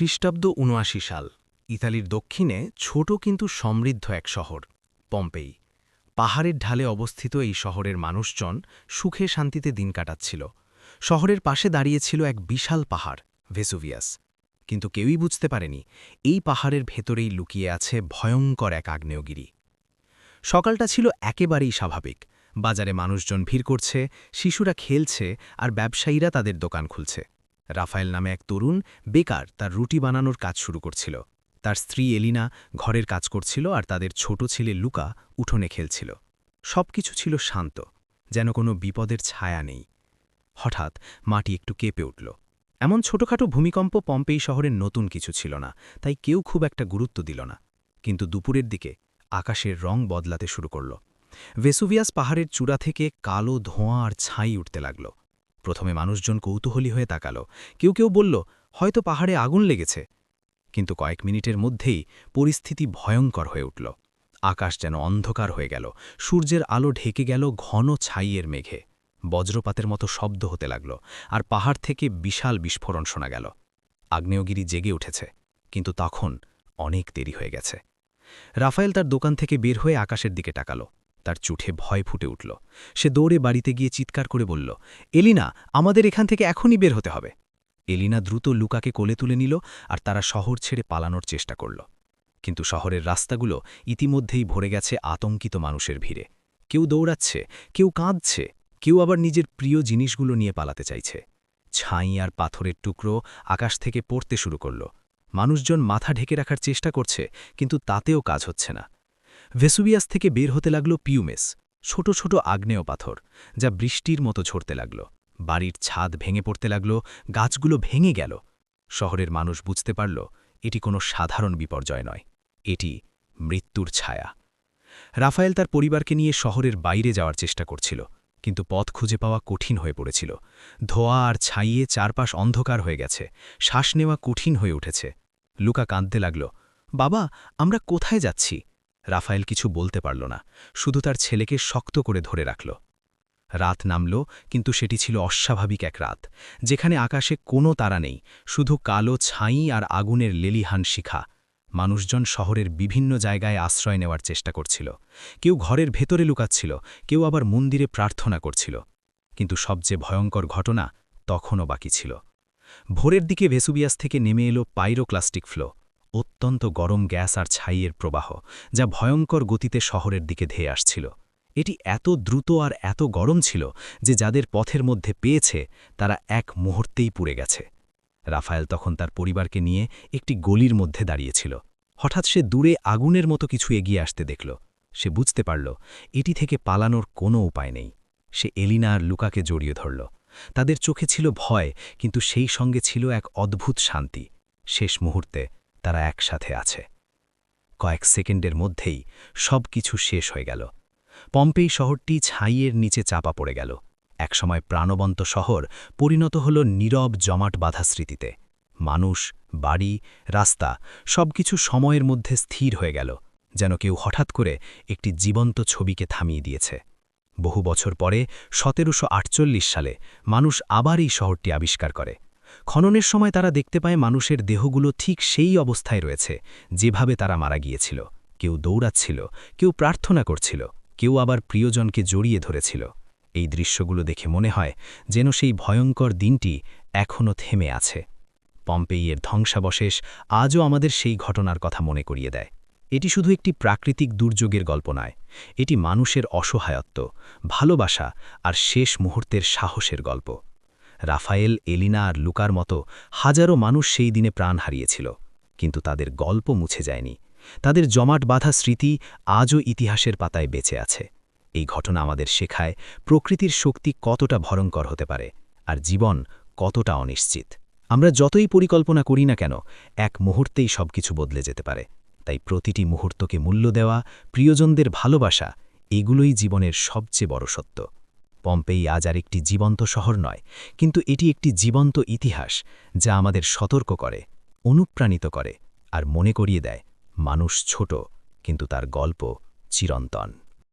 খ্রিস্টাব্দ ৭৯ সাল ইতালির দক্ষিণে ছোট কিন্তু সমৃদ্ধ এক শহর পম্পেই। পাহাড়ের ঢালে অবস্থিত এই শহরের মানুষজন সুখে শান্তিতে দিন কাটাচ্ছিল। শহরের পাশে দাঁড়িয়েছিল এক বিশাল পাহাড় ভেসুভিয়াস, কিন্তু কেউই বুঝতে পারেনি এই পাহাড়ের ভেতরেই লুকিয়ে আছে ভয়ঙ্কর এক আগ্নেয়গিরি। সকালটা ছিল একেবারেই স্বাভাবিক। বাজারে মানুষজন ভিড় করছে, শিশুরা খেলছে আর ব্যবসায়ীরা তাদের দোকান খুলছে। রাফায়েল নামে এক তরুণ বেকার তার রুটি বানানোর কাজ শুরু করছিল। তার স্ত্রী এলিনা ঘরের কাজ করছিল আর তাদের ছোট ছেলে লুকা উঠোনে খেলছিল। সবকিছু ছিল শান্ত, যেন কোনো বিপদের ছায়া নেই। হঠাৎ মাটি একটু কেঁপে উঠল। এমন ছোটখাটো ভূমিকম্প পম্পেই শহরের নতুন কিছু ছিল না, তাই কেউ খুব একটা গুরুত্ব দিল না। কিন্তু দুপুরের দিকে আকাশের রং বদলাতে শুরু করল। ভেসুভিয়াস পাহাড়ের চূড়া থেকে কালো ধোঁয়া আর ছাই উঠতে লাগল। প্রথমে মানুষজন কৌতূহলী হয়ে তাকাল। কেউ কেউ বলল, হয়তো পাহাড়ে আগুন লেগেছে। কিন্তু কয়েক মিনিটের মধ্যেই পরিস্থিতি ভয়ঙ্কর হয়ে উঠল। আকাশ যেন অন্ধকার হয়ে গেল, সূর্যের আলো ঢেকে গেল ঘন ছাইয়ের মেঘে। বজ্রপাতের মতো শব্দ হতে লাগল, আর পাহাড় থেকে বিশাল বিস্ফোরণ শোনা গেল। আগ্নেয়গিরি জেগে উঠেছে, কিন্তু তখন অনেক দেরি হয়ে গেছে। রাফায়েল তার দোকান থেকে বের হয়ে আকাশের দিকে তাকাল। তার চোখে ভয় ফুটে উঠল। সে দৌড়ে বাড়িতে গিয়ে চিৎকার করে বলল, এলিনা, আমাদের এখান থেকে এখনই বের হতে হবে। এলিনা দ্রুত লুকাকে কোলে তুলে নিল আর তারা শহর ছেড়ে পালানোর চেষ্টা করল। কিন্তু শহরের রাস্তাগুলো ইতিমধ্যেই ভরে গেছে আতঙ্কিত মানুষের ভিড়ে। কেউ দৌড়াচ্ছে, কেউ কাঁদছে, কেউ আবার নিজের প্রিয় জিনিসগুলো নিয়ে পালাতে চাইছে। ছাই আর পাথরের টুকরো আকাশ থেকে পড়তে শুরু করল। মানুষজন মাথা ঢেকে রাখার চেষ্টা করছে, কিন্তু তাতেও কাজ হচ্ছে না। ভেসুভিয়াস থেকে বের হতে লাগল পিউমেস, ছোট ছোট আগ্নেয় পাথর, যা বৃষ্টির মতো ঝরতে লাগল। বাড়ির ছাদ ভেঙে পড়তে লাগল, গাছগুলো ভেঙে গেল। শহরের মানুষ বুঝতে পারল এটি কোনো সাধারণ বিপর্যয় নয়, এটি মৃত্যুর ছায়া। রাফায়েল তার পরিবারকে নিয়ে শহরের বাইরে যাওয়ার চেষ্টা করছিল, কিন্তু পথ খুঁজে পাওয়া কঠিন হয়ে পড়েছিল। ধোঁয়া আর ছাইয়ে চারপাশ অন্ধকার হয়ে গেছে, শ্বাস নেওয়া কঠিন হয়ে উঠেছে। লুকা কাঁদতে লাগল, বাবা, আমরা কোথায় যাচ্ছি? রাফায়েল কিছু বলতে পারল না, শুধু তার ছেলেকে শক্ত করে ধরে রাখল। রাত নামল, কিন্তু সেটি ছিল অস্বাভাবিক এক রাত, যেখানে আকাশে কোনো তারা নেই, শুধু কালো ছাই আর আগুনের লেলিহান শিখা। মানুষজন শহরের বিভিন্ন জায়গায় আশ্রয় নেওয়ার চেষ্টা করছিল। কেউ ঘরের ভেতরে লুকাচ্ছিল, কেউ আবার মন্দিরে প্রার্থনা করছিল। কিন্তু সবচেয়ে ভয়ঙ্কর ঘটনা তখনও বাকি ছিল। ভোরের দিকে ভেসুভিয়াস থেকে নেমে এলো পাইরোক্লাস্টিক ফ্লো, অত্যন্ত গরম গ্যাস আর ছাইয়ের প্রবাহ, যা ভয়ঙ্কর গতিতে শহরের দিকে ধেয়ে আসছিল। এটি এত দ্রুত আর এত গরম ছিল যে যাদের পথের মধ্যে পেয়েছে তারা এক মুহূর্তেই পুড়ে গেছে। রাফায়েল তখন তার পরিবারকে নিয়ে একটি গলির মধ্যে দাঁড়িয়েছিল। হঠাৎ সে দূরে আগুনের মতো কিছু এগিয়ে আসতে দেখল। সে বুঝতে পারল এটি থেকে পালানোর কোনো উপায় নেই। সে এলিনা আর লুকাকে জড়িয়ে ধরল। তাদের চোখে ছিল ভয়, কিন্তু সেই সঙ্গে ছিল এক অদ্ভুত শান্তি। শেষ মুহূর্তে তারা একসাথে আছে। কয়েক সেকেন্ডের মধ্যেই সব কিছু শেষ হয়ে গেল। পম্পেই শহরটি ছাইয়ের নিচে চাপা পড়ে গেল। একসময় প্রাণবন্ত শহর পরিণত হল নীরব জমাট বাঁধা স্মৃতিতে। মানুষ, বাড়ি, রাস্তা সবকিছু সময়ের মধ্যে স্থির হয়ে গেল, যেন কেউ হঠাৎ করে একটি জীবন্ত ছবিকে থামিয়ে দিয়েছে। বহু বছর পরে ১৭৪৮ সালে মানুষ আবার এই শহরটি আবিষ্কার করে। খননের সময় তারা দেখতে পায় মানুষের দেহগুলো ঠিক সেই অবস্থায় রয়েছে যেভাবে তারা মারা গিয়েছিল। কেউ দৌড়াচ্ছিল, কেউ প্রার্থনা করছিল, কেউ আবার প্রিয়জনকে জড়িয়ে ধরেছিল। এই দৃশ্যগুলো দেখে মনে হয় যেন সেই ভয়ঙ্কর দিনটি এখনও থেমে আছে। পম্পেইয়ের ধ্বংসাবশেষ আজও আমাদের সেই ঘটনার কথা মনে করিয়ে দেয়। এটি শুধু একটি প্রাকৃতিক দুর্যোগের গল্প নয়, এটি মানুষের অসহায়ত্ব, ভালোবাসা আর শেষ মুহূর্তের সাহসের গল্প। রাফায়েল, এলিনা আর লুকার মতো হাজারো মানুষ সেই দিনে প্রাণ হারিয়েছিল, কিন্তু তাদের গল্প মুছে যায়নি। তাদের জমাট বাঁধা স্মৃতি আজও ইতিহাসের পাতায় বেঁচে আছে। এই ঘটনা আমাদের শেখায় প্রকৃতির শক্তি কতটা ভয়ঙ্কর হতে পারে, আর জীবন কতটা অনিশ্চিত। আমরা যতই পরিকল্পনা করি না কেন, এক মুহূর্তেই সবকিছু বদলে যেতে পারে। তাই প্রতিটি মুহূর্তকে মূল্য দেওয়া, প্রিয়জনদের ভালোবাসা, এগুলোই জীবনের সবচেয়ে বড় সত্য। পম্পেই আজ আর একটি জীবন্ত শহর নয়, কিন্তু এটি একটি জীবন্ত ইতিহাস, যা আমাদের সতর্ক করে, অনুপ্রাণিত করে আর মনে করিয়ে দেয় মানুষ ছোট, কিন্তু তার গল্প চিরন্তন।